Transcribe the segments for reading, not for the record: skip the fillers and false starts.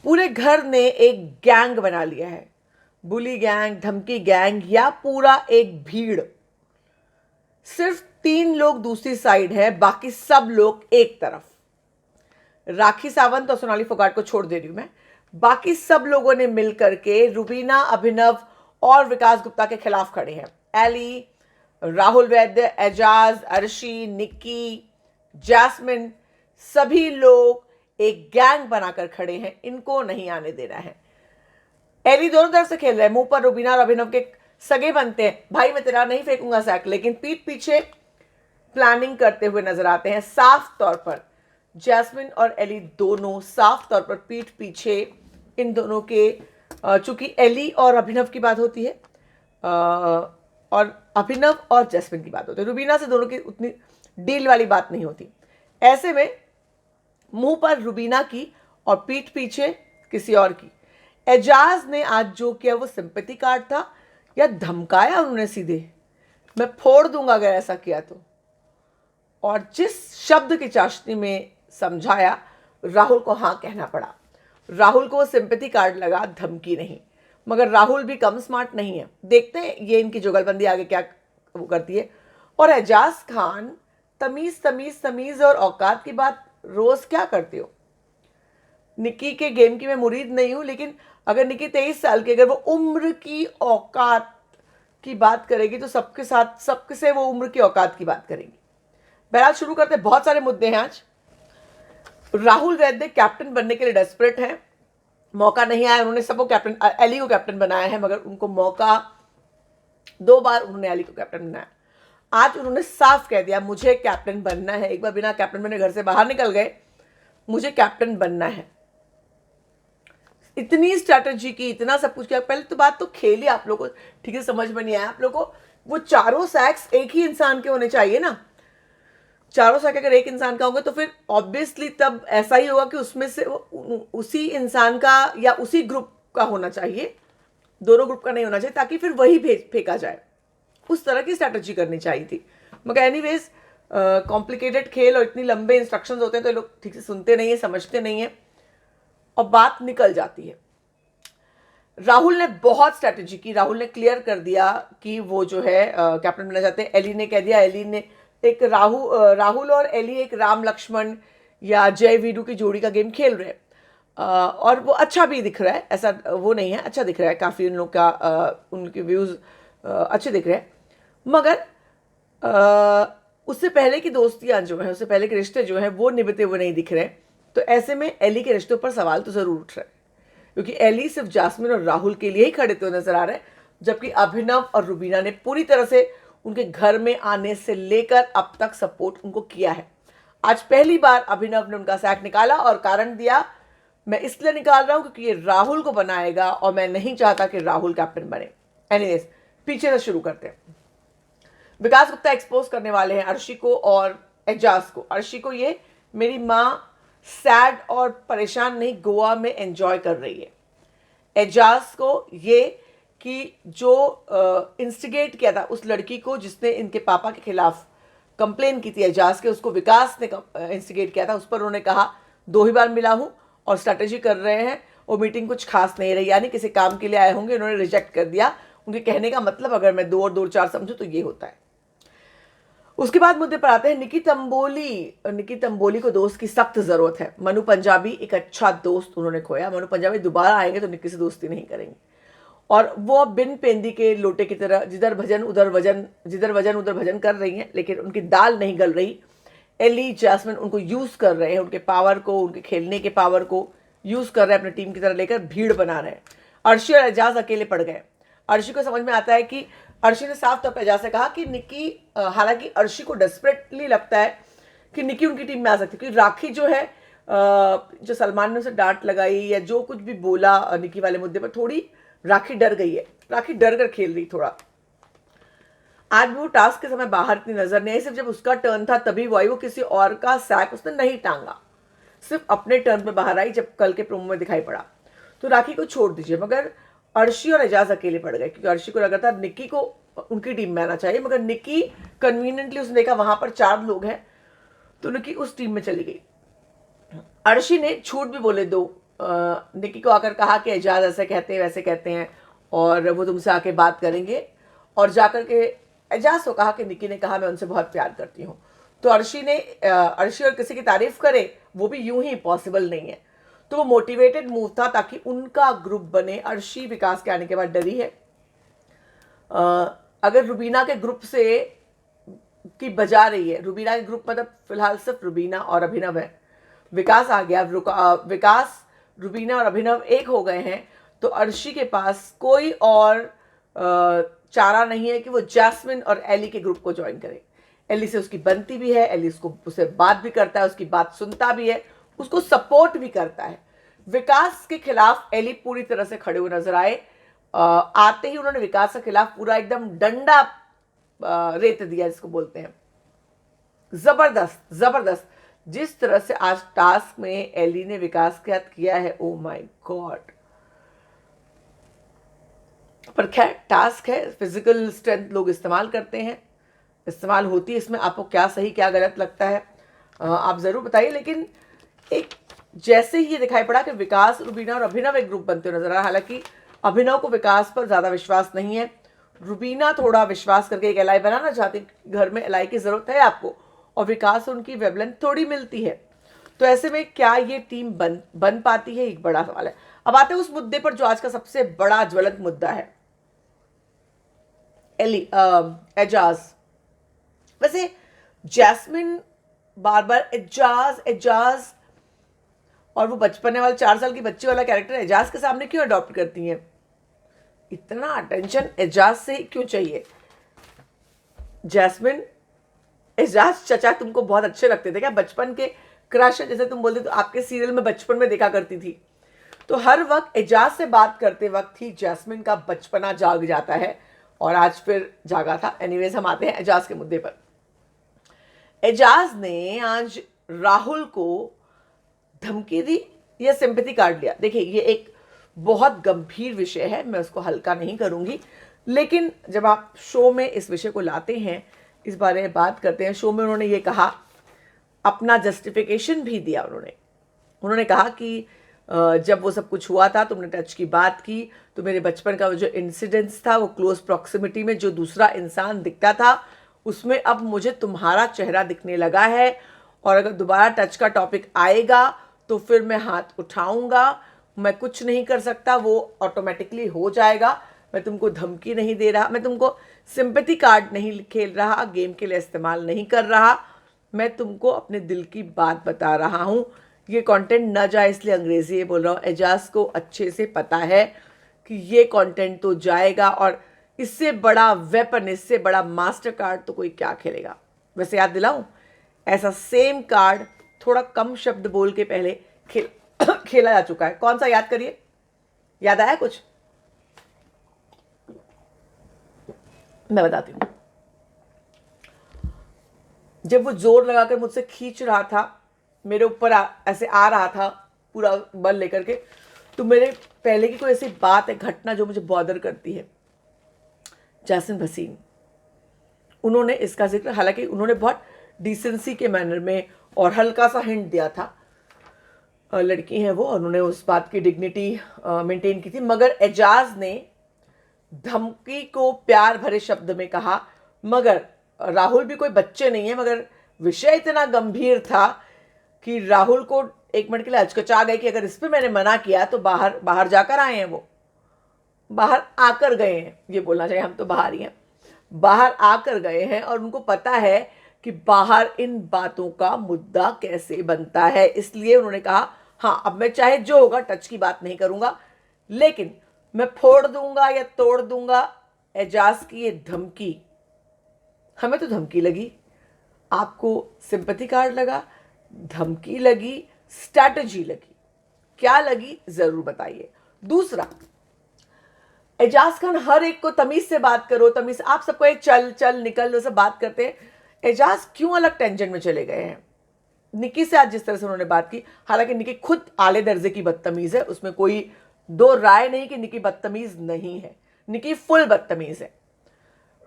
पूरे घर ने एक गैंग बना लिया है, बुली गैंग, धमकी गैंग या पूरा एक भीड़। सिर्फ 3 लोग दूसरी साइड है, बाकी सब लोग एक तरफ। राखी सावंत और सोनाली फोगाट को छोड़ दे रही हूं मैं। बाकी सब लोगों ने मिलकर के रुबीना, अभिनव और विकास गुप्ता के खिलाफ खड़े हैं। एली, राहुल वैद्य, एजाज, अर्शी, निक्की, जैस्मिन, सभी लोग एक गैंग बनाकर खड़े हैं। इनको नहीं आने देना है। एली दोनों तरफ से खेल रहे हैं। मुंह पर रुबीना और अभिनव के सगे बनते हैं, भाई मैं तेरा नहीं फेंकूंगा सैक, लेकिन पीठ पीछे प्लानिंग करते हुए नजर आते हैं। साफ तौर पर जैस्मिन और एली दोनों साफ तौर पर पीठ पीछे इन दोनों के, चूंकि एली और अभिनव की बात होती है और अभिनव और जैस्मिन की बात होती है, रुबीना से दोनों की उतनी डील वाली बात नहीं होती। ऐसे में मुंह पर रुबीना की और पीठ पीछे किसी और की। एजाज ने आज जो किया वो सिंपैथी कार्ड था या धमकाया उन्होंने सीधे, मैं फोड़ दूंगा अगर ऐसा किया तो। और जिस शब्द की चाशनी में समझाया, राहुल को हाँ कहना पड़ा। राहुल को सिंपैथी कार्ड लगा, धमकी नहीं। मगर राहुल भी कम स्मार्ट नहीं है। देखते हैं ये इनकी जुगलबंदी आगे क्या वो करती है। और एजाज खान, तमीज तमीज तमीज और औकात की बात रोज क्या करते हो? निक्की के गेम की मैं मुरीद नहीं हूं, लेकिन अगर निक्की 23 साल की, अगर वो उम्र की औकात की बात करेगी तो सबके साथ, सबके से वो उम्र की औकात की बात करेंगी। बहरहाल शुरू करते हैं। बहुत सारे मुद्दे हैं आज। राहुल वैद्य कैप्टन बनने के लिए डेस्परेट हैं। मौका नहीं आया, उन्होंने सबको कैप्टन, एली को कैप्टन बनाया है, मगर उनको मौका 2 बार उन्होंने एली को कैप्टन बनाया। आज उन्होंने साफ कह दिया मुझे कैप्टन बनना है। एक बार बिना कैप्टन बने घर से बाहर निकल गए, मुझे कैप्टन बनना है। इतनी स्ट्रैटेजी की, इतना सब कुछ किया। पहले तो बात तो खेली आप लोगों को ठीक से समझ में नहीं आया। आप लोगों को वो चारों सैक्स एक ही इंसान के होने चाहिए ना। चारों सैक अगर एक इंसान का होंगे तो फिर ऑब्वियसली तब ऐसा ही होगा कि उसमें से उसी इंसान का या उसी ग्रुप का होना चाहिए, दोनों ग्रुप का नहीं होना चाहिए, ताकि फिर वही फेंका जाए। उस तरह की स्ट्रैटेजी करनी चाहिए थी। मगर एनीवेज कॉम्प्लिकेटेड खेल और इतनी लंबे इंस्ट्रक्शंस होते हैं तो लोग ठीक से सुनते नहीं है, समझते नहीं है और बात निकल जाती है। राहुल ने बहुत स्ट्रैटेजी की। राहुल ने क्लियर कर दिया कि वो जो है कैप्टन बनना चाहते हैं। एली ने कह दिया, एली ने एक राहुल और एली एक राम लक्ष्मण या जय वीरू की जोड़ी का गेम खेल रहे हैं और वो अच्छा भी दिख रहा है, ऐसा वो नहीं है, अच्छा दिख रहा है काफ़ी। उन लोग का उनके व्यूज़ अच्छे दिख रहे हैं। मगर उससे पहले की दोस्तियां जो है, उससे पहले के रिश्ते जो हैं वो निभते हुए नहीं दिख रहे। तो ऐसे में एली के रिश्तों पर सवाल तो ज़रूर उठ रहा है, क्योंकि एली सिर्फ जैस्मिन और राहुल के लिए ही खड़े तो नजर आ रहे हैं, जबकि अभिनव और रुबीना ने पूरी तरह से उनके घर में आने से लेकर अब तक सपोर्ट उनको किया है। आज पहली बार अभिनव ने उनका सैक निकाला और कारण दिया, मैं इसलिए निकाल रहा हूं क्योंकि ये राहुल को बनाएगा और मैं नहीं चाहता कि राहुल कैप्टन बने। एनीवेज पीछे से शुरू करते हैं। विकास गुप्ता एक्सपोज करने वाले हैं अर्शी को और एजाज को। अर्शी को ये मेरी माँ सैड और परेशान नहीं, गोवा में एंजॉय कर रही है। एजाज को ये कि जो इंस्टिगेट किया था उस लड़की को जिसने इनके पापा के खिलाफ कंप्लेन की थी एजाज के, उसको विकास ने इंस्टिगेट किया था। उस पर उन्होंने कहा 2 ही बार मिला हूं और स्ट्रैटेजी कर रहे हैं, वो मीटिंग कुछ खास नहीं रही, यानी किसी काम के लिए आए होंगे, उन्होंने रिजेक्ट कर दिया। उनके कहने का मतलब अगर मैं 2 और 2 4 समझूं तो ये होता है। उसके बाद मुद्दे पर आते हैं निकी तंबोली। निकी तंबोली को दोस्त की सख्त जरूरत है। मनु पंजाबी एक अच्छा दोस्त उन्होंने खोया। मनु पंजाबी दोबारा आएंगे तो निकी से दोस्ती नहीं करेंगे और वो बिन पेंदी के लोटे की तरह जिधर वजन उधर भजन कर रही हैं, लेकिन उनकी दाल नहीं गल रही। एली, जैस्मिन उनको यूज कर रहे हैं, उनके पावर को, उनके खेलने के पावर को यूज कर रहे हैं, अपनी टीम की तरह लेकर भीड़ बना रहे हैं। अर्शी और एजाज अकेले पड़ गए। अर्शी को समझ में आता है कि अर्शी ने साफ तौर पर एजाज से कहा कि निकी, हालांकि अर्शी को डेस्परेटली लगता है कि निकी उनकी टीम में आ सकती है, क्योंकि राखी जो है, जो सलमान ने उसे डांट लगाई या जो कुछ भी बोला निकी वाले मुद्दे पर, थोड़ी राखी डर गई है। राखी डर कर खेल रही थोड़ा। आज वो टास्क के समय बाहर इतनी नजर नहीं आई। सिर्फ जब उसका टर्न था तभी वो आई। वो किसी और का सैक उसने नहीं टांगा, सिर्फ अपने टर्न पे बाहर आई जब कल के प्रोमो में दिखाई पड़ा। तो राखी को छोड़ दीजिए, मगर अर्शी और एजाज अकेले पड़ गए, क्योंकि अर्शी को लगा था निक्की को उनकी टीम में आना चाहिए, मगर निक्की कन्वीनियंटली उसने देखा वहां पर 4 लोग हैं तो निक्की उस टीम में चली गई। अर्शी ने झूठ भी बोले 2 निकी को आकर कहा कि एजाज ऐसे कहते हैं वैसे कहते हैं और वो तुमसे आके बात करेंगे, और जाकर के एजाज को कहा कि निकी ने कहा मैं उनसे बहुत प्यार करती हूँ। तो अर्शी और किसी की तारीफ करे वो भी यूं ही पॉसिबल नहीं है। तो वो मोटिवेटेड मूव था ताकि उनका ग्रुप बने। अर्शी विकास के आने के बाद डरी है। अगर रुबीना के ग्रुप से की बजा रही है, रुबीना के ग्रुप मतलब फिलहाल सिर्फ रुबीना और अभिनव है, विकास आ गया, विकास रुबीना और अभिनव एक हो गए हैं, तो अर्शी के पास कोई और चारा नहीं है कि वो जैस्मिन और एली के ग्रुप को ज्वाइन करे। एली से उसकी बनती भी है, एली उससे बात भी करता है, उसकी बात सुनता भी है, उसको सपोर्ट भी करता है। विकास के खिलाफ एली पूरी तरह से खड़े हुए नजर आए। आते ही उन्होंने विकास के खिलाफ पूरा एकदम डंडा रेत दिया, जिसको बोलते हैं। जबरदस्त जबरदस्त जिस तरह से आज टास्क में एली ने विकास के साथ किया है, ओ माय गॉड। पर खैर टास्क है, फिजिकल स्ट्रेंथ लोग इस्तेमाल करते हैं, इस्तेमाल होती है इसमें। आपको क्या सही क्या गलत लगता है आप ज़रूर बताइए। लेकिन एक जैसे ही ये दिखाई पड़ा कि विकास, रुबीना और अभिनव एक ग्रुप बनते हुए नजर आ, हालांकि अभिनव को विकास पर ज़्यादा विश्वास नहीं है, रुबीना थोड़ा विश्वास करके एक एलाई बनाना चाहती, घर में एलाई की ज़रूरत है आपको, और विकास से उनकी वेवलेंथ थोड़ी मिलती है। तो ऐसे में क्या ये टीम बन पाती है, एक बड़ा सवाल है। अब आते हैं उस मुद्दे पर जो आज का सबसे बड़ा ज्वलंत मुद्दा है, एजाज। वैसे जैस्मिन बार बार एजाज एजाज और वो बचपने वाला 4 साल की बच्ची वाला कैरेक्टर एजाज के सामने क्यों अडॉप्ट करती हैं? इतना अटेंशन एजाज से क्यों चाहिए? जैस्मिन, एजाज चचा तुमको बहुत अच्छे लगते थे क्या? बचपन के क्रश जैसे तुम बोलते तो आपके सीरियल में बचपन में देखा करती थी। तो हर वक्त एजाज से बात करते वक्त ही जैस्मिन का बचपना जाग जाता है, और आज फिर जागा था। एनीवेज हम आते हैं एजाज के मुद्दे पर। एजाज ने आज राहुल को धमकी दी या सिंपैथी कार्ड लिया। देखिए ये एक बहुत गंभीर विषय है, मैं उसको हल्का नहीं करूंगी, लेकिन जब आप शो में इस विषय को लाते हैं, इस बारे में बात करते हैं, शो में उन्होंने ये कहा, अपना जस्टिफिकेशन भी दिया। उन्होंने कहा कि जब वो सब कुछ हुआ था, तुमने टच की बात की, तो मेरे बचपन का वो जो इंसिडेंट्स था, वो क्लोज प्रॉक्सिमिटी में जो दूसरा इंसान दिखता था, उसमें अब मुझे तुम्हारा चेहरा दिखने लगा है, और अगर दोबारा टच का टॉपिक आएगा तो फिर मैं हाथ उठाऊंगा, मैं कुछ नहीं कर सकता, वो ऑटोमेटिकली हो जाएगा। मैं तुमको धमकी नहीं दे रहा, मैं तुमको सिंपैथी कार्ड नहीं खेल रहा, गेम के लिए इस्तेमाल नहीं कर रहा, मैं तुमको अपने दिल की बात बता रहा हूँ। ये कंटेंट न जाए इसलिए अंग्रेजी ये बोल रहा हूँ। एजाज को अच्छे से पता है कि ये कंटेंट तो जाएगा, और इससे बड़ा वेपन, इससे बड़ा मास्टर कार्ड तो कोई क्या खेलेगा। वैसे याद दिलाऊं, ऐसा सेम कार्ड थोड़ा कम शब्द बोल के पहले खेला जा चुका है। कौन सा याद करिए, याद आया कुछ? मैं बताती हूँ। जब वो जोर लगाकर मुझसे खींच रहा था, मेरे ऊपर ऐसे आ रहा था पूरा बल लेकर के, तो मेरे पहले की कोई ऐसी बात है, घटना जो मुझे बॉदर करती है। जैस्मिन भसीन, उन्होंने इसका जिक्र, हालांकि उन्होंने बहुत डिसेंसी के मैनर में और हल्का सा हिंट दिया था, लड़की हैं वो, उन्होंने उस बात की डिग्निटी मेंटेन की थी, मगर एजाज ने धमकी को प्यार भरे शब्द में कहा। मगर राहुल भी कोई बच्चे नहीं है, मगर विषय इतना गंभीर था कि राहुल को एक मिनट के लिए हचकचा गए कि अगर इस पर मैंने मना किया तो बाहर जाकर आए हैं, वो बाहर आकर गए हैं, ये बोलना चाहिए, हम तो बाहर ही हैं, बाहर आकर गए हैं, और उनको पता है कि बाहर इन बातों का मुद्दा कैसे बनता है। इसलिए उन्होंने कहा, हाँ अब मैं चाहे जो होगा टच की बात नहीं करूंगा, लेकिन मैं फोड़ दूंगा या तोड़ दूंगा। एजाज की ये धमकी, हमें तो धमकी लगी, आपको सिंपैथी कार्ड लगा, धमकी लगी, स्ट्रैटेजी लगी, क्या लगी जरूर बताइए। दूसरा, एजाज खान हर एक को तमीज से बात करो, तमीज, आप सबको एक चल चल निकल जैसे बात करते हैं। एजाज क्यों अलग टेंशन में चले गए हैं? निकी से आज जिस तरह से उन्होंने बात की, हालांकि निकी खुद आले दर्जे की बदतमीज है, उसमें कोई दो राय नहीं कि निकी बदतमीज नहीं है, निकी फुल बदतमीज है।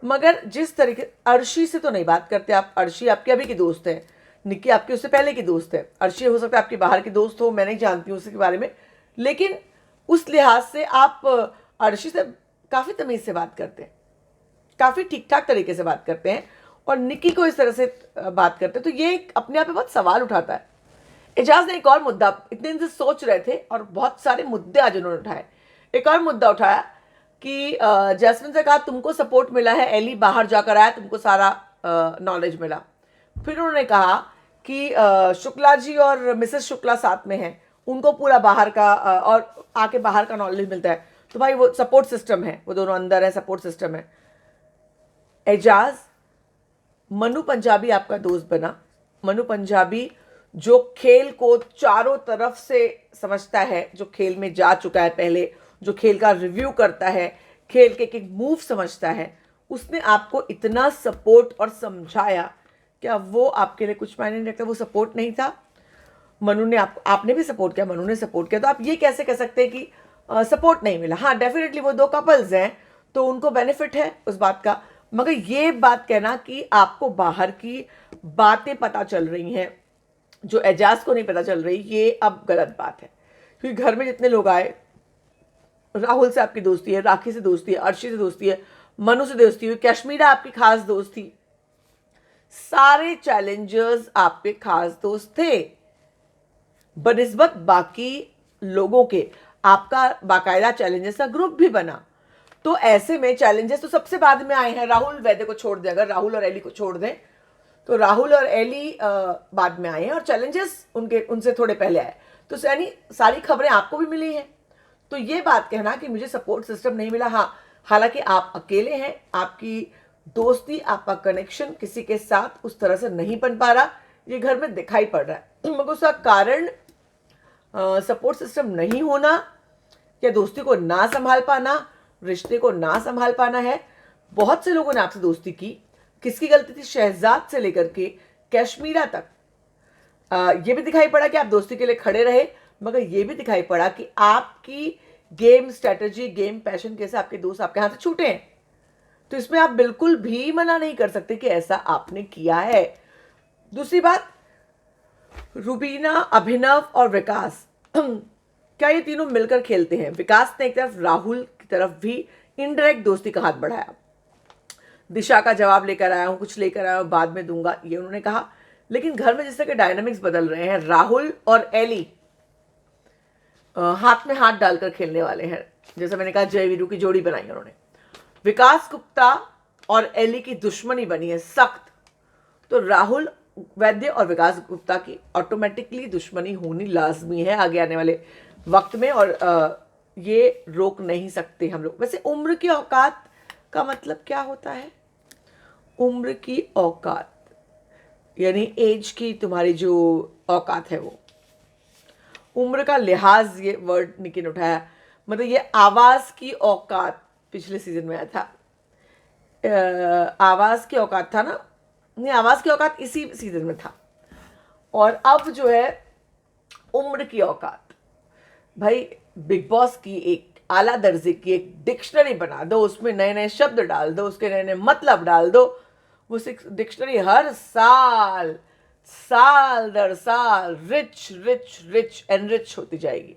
मगर जिस तरीके, अर्शी से तो नहीं बात करते आप, अर्शी आपकी अभी की दोस्त है, निकी आपकी उससे पहले की दोस्त है। अर्शी हो सकता है आपकी बाहर की दोस्त हो, मैं नहीं जानती हूँ उसके बारे में, लेकिन उस लिहाज से आप अर्शी से काफ़ी तमीज़ से बात करते हैं, काफ़ी ठीक ठाक तरीके से बात करते हैं, और निकी को इस तरह से बात करते हैं, तो ये अपने आप में बहुत सवाल उठाता है। एजाज ने एक और मुद्दा, इतने दिन से सोच रहे थे और बहुत सारे मुद्दे आज उन्होंने उठाए। एक और मुद्दा उठाया कि जैस्मिन से कहा तुमको सपोर्ट मिला है, एली बाहर जाकर आया, तुमको सारा नॉलेज मिला। फिर उन्होंने कहा कि शुक्ला जी और मिसेस शुक्ला साथ में हैं, उनको पूरा बाहर का और आके बाहर का नॉलेज मिलता है, तो भाई वो सपोर्ट सिस्टम है, वो दोनों अंदर है, सपोर्ट सिस्टम है। एजाज, मनु पंजाबी आपका दोस्त बना, मनु पंजाबी जो खेल को चारों तरफ से समझता है, जो खेल में जा चुका है पहले, जो खेल का रिव्यू करता है, खेल के एक मूव समझता है, उसने आपको इतना सपोर्ट और समझाया, क्या वो आपके लिए कुछ मायने नहीं रखता? वो सपोर्ट नहीं था? मनु ने आपने भी सपोर्ट किया, मनु ने सपोर्ट किया, तो आप ये कैसे कह सकते हैं कि सपोर्ट नहीं मिला? हाँ, डेफिनेटली वो दो कपल्स हैं तो उनको बेनिफिट है उस बात का, मगर ये बात कहना कि आपको बाहर की बातें पता चल रही हैं जो एजाज को नहीं पता चल रही, ये अब गलत बात है। क्योंकि घर में जितने लोग आए, राहुल से आपकी दोस्ती है, राखी से दोस्ती है, अर्शी से दोस्ती है, मनु से दोस्ती हुई, कश्मीरा आपकी खास दोस्त थी, सारे चैलेंजर्स आपके खास दोस्त थे बनिस्बत बाकी लोगों के। आपका बाकायदा चैलेंजर्स का ग्रुप भी बना, तो ऐसे में चैलेंजेस तो सबसे बाद में आए हैं। राहुल वैद्य को छोड़ दें, अगर राहुल और एली को छोड़ दें तो राहुल और एली बाद में आए हैं, और चैलेंजेस उनसे थोड़े पहले आए, तो यानी सारी खबरें आपको भी मिली हैं। तो ये बात कहना कि मुझे सपोर्ट सिस्टम नहीं मिला, हाँ, हालांकि आप अकेले हैं, आपकी दोस्ती, आपका कनेक्शन किसी के साथ उस तरह से नहीं बन पा रहा, ये घर में दिखाई पड़ रहा है, मगर उसका कारण सपोर्ट सिस्टम नहीं होना या दोस्ती को ना संभाल पाना, रिश्ते को ना संभाल पाना है। बहुत से लोगों ने आपसे दोस्ती की, किसकी गलती थी? शहजाद से लेकर के कश्मीरा तक। ये भी दिखाई पड़ा कि आप दोस्ती के लिए खड़े रहे, मगर ये भी दिखाई पड़ा कि आपकी गेम स्ट्रेटजी, गेम पैशन कैसे आपके दोस्त आपके हाथ से छूटे हैं। तो इसमें आप बिल्कुल भी मना नहीं कर सकते कि ऐसा आपने किया है। दूसरी बात, रुबीना, अभिनव और विकास क्या ये तीनों मिलकर खेलते हैं? विकास ने एक तरफ राहुल की तरफ भी इनडायरेक्ट दोस्ती का हाथ बढ़ाया, दिशा का जवाब लेकर आया हूं, कुछ लेकर आया हूं, बाद में दूंगा, ये उन्होंने कहा। लेकिन घर में जिस तरह के डायनामिक्स बदल रहे हैं, राहुल और एली हाथ में हाथ डालकर खेलने वाले हैं। जैसे मैंने कहा, जय वीरू की जोड़ी बनाई उन्होंने। विकास गुप्ता और एली की दुश्मनी बनी है सख्त, तो राहुल वैद्य और विकास गुप्ता की ऑटोमेटिकली दुश्मनी होनी लाजमी है आगे आने वाले वक्त में, और ये रोक नहीं सकते हम लोग। वैसे उम्र की औकात का मतलब क्या होता है? उम्र की औकात यानी एज की तुम्हारी जो औकात है, वो उम्र का लिहाज, ये वर्ड निकी ने उठाया, मतलब ये आवाज की औकात पिछले सीजन में आया था। आवाज की औकात था ना, नहीं, आवाज की औकात इसी सीजन में था, और अब जो है उम्र की औकात। भाई बिग बॉस की एक आला दर्जे की एक डिक्शनरी बना दो, उसमें नए नए शब्द डाल दो, उसके नए नए मतलब डाल दो, वो डिक्शनरी हर साल साल दर साल रिच रिच रिच एनरिच होती जाएगी,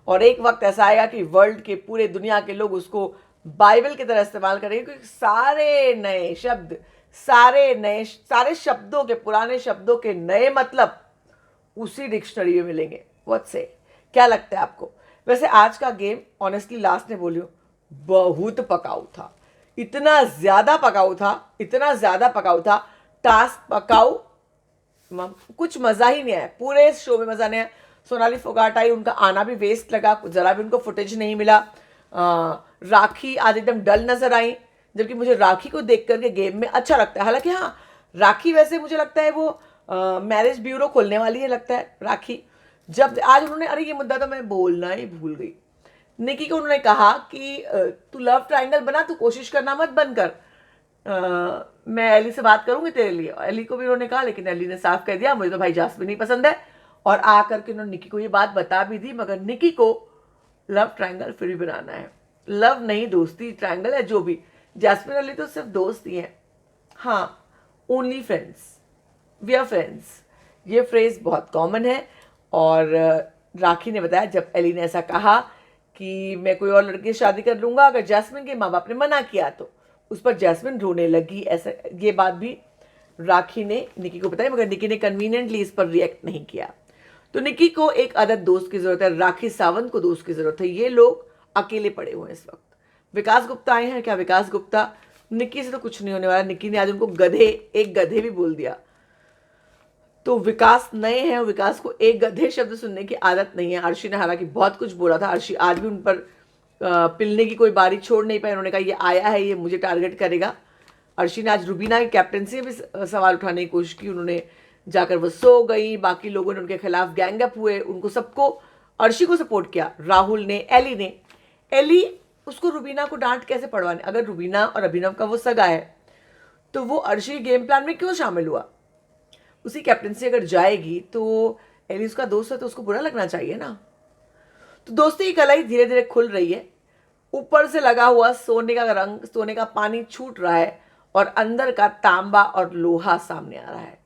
और एक वक्त ऐसा आएगा कि वर्ल्ड के पूरे दुनिया के लोग उसको बाइबल की तरह इस्तेमाल करेंगे, क्योंकि सारे नए शब्द, सारे शब्दों के, पुराने शब्दों के नए मतलब उसी डिक्शनरी में मिलेंगे। व्हाट से, क्या लगता है आपको? वैसे आज का गेम ऑनेस्टली लास्ट में बोलियो बहुत पकाऊ था, इतना ज्यादा पकाऊ था, इतना ज्यादा पकाऊ था, टास्क पकाऊ, कुछ मजा ही नहीं आया, पूरे शो में मजा नहीं आया। सोनाली फोगाट आई, उनका आना भी वेस्ट लगा, जरा भी उनको फुटेज नहीं मिला। राखी आज एकदम डल नजर आई, जबकि मुझे राखी को देख करके गेम में अच्छा लगता है। हालांकि हाँ, राखी वैसे मुझे लगता है वो मैरिज ब्यूरो खोलने वाली है, लगता है राखी। जब आज उन्होंने, अरे ये मुद्दा तो मैं बोलना ही भूल गई, निकी को उन्होंने कहा कि तू लव ट्रायंगल बना, तू कोशिश करना मत बंद कर, मैं एली से बात करूंगी तेरे लिए। एली को भी उन्होंने कहा, लेकिन एली ने साफ कह दिया मुझे तो भाई जास्मिन नहीं पसंद है, और आकर के उन्होंने निकी को ये बात बता भी दी, मगर निकी को लव ट्रायंगल फिर भी बनाना है। लव नहीं, दोस्ती ट्रायंगल है जो भी। जास्मिन अली तो सिर्फ दोस्त ही हैं, हाँ, only friends, we are friends, ये फ्रेज बहुत कॉमन है, और राखी ने बताया जब एली ने ऐसा कहा कि मैं कोई और लड़की से शादी कर लूंगा अगर जैस्मिन के माँ बाप ने मना किया तो, उस पर जैस्मिन रोने लगी। ऐसा ये बात भी राखी ने निकी को बताई, मगर निकी ने कन्वीनियंटली इस पर रिएक्ट नहीं किया। तो निकी को एक अदद दोस्त की जरूरत है, राखी सावंत को दोस्त की जरूरत है। ये लोग अकेले पड़े हुए हैं इस वक्त। विकास गुप्ता आए हैं। क्या विकास गुप्ता, निकी से तो कुछ नहीं होने वाला। निकी ने आज उनको गधे, एक गधे भी बोल दिया। तो विकास नए हैं, विकास को एक गधे शब्द सुनने की आदत नहीं है। अर्शी ने हालांकि बहुत कुछ बोला था, अर्शी आज भी उन पर पिलने की कोई बारी छोड़ नहीं पाए। उन्होंने कहा ये आया है, ये मुझे टारगेट करेगा। अर्शी ने आज रुबीना की कैप्टनसी में भी सवाल उठाने की कोशिश की। उन्होंने जाकर वो सो गई, बाकी लोगों ने उनके खिलाफ गैंग अप हुए, उनको सबको अर्शी को सपोर्ट किया। राहुल ने, एली उसको रुबीना को डांट कैसे पड़वाने? अगर रुबीना और अभिनव का वो सगा है तो वो अर्शी गेम प्लान में क्यों शामिल हुआ? उसी कैप्टनसी अगर जाएगी तो एली उसका दोस्त है तो उसको बुरा लगना चाहिए ना। तो दोस्ती की कलाई धीरे धीरे खुल रही है। ऊपर से लगा हुआ सोने का रंग, सोने का पानी छूट रहा है और अंदर का तांबा और लोहा सामने आ रहा है।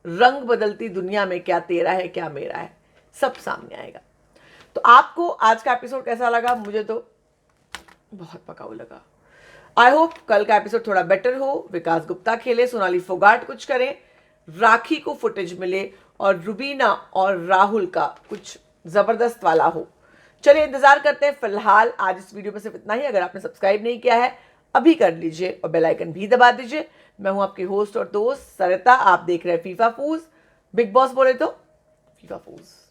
रंग बदलती दुनिया में क्या तेरा है क्या मेरा है, सब सामने आएगा। तो आपको आज का एपिसोड कैसा लगा? मुझे तो बहुत पकाऊ लगा। आई होप कल का एपिसोड थोड़ा बेटर हो। विकास गुप्ता खेले, सोनाली फोगाट कुछ करें, राखी को फुटेज मिले और रुबीना और राहुल का कुछ जबरदस्त वाला हो। चलिए इंतजार करते हैं। फिलहाल आज इस वीडियो में सिर्फ इतना ही। अगर आपने सब्सक्राइब नहीं किया है अभी कर लीजिए और बेल आइकन भी दबा दीजिए। मैं हूं आपकी होस्ट और दोस्त सरिता। आप देख रहे हैं फीफा फूज। बिग बॉस बोले तो फीफा फूज।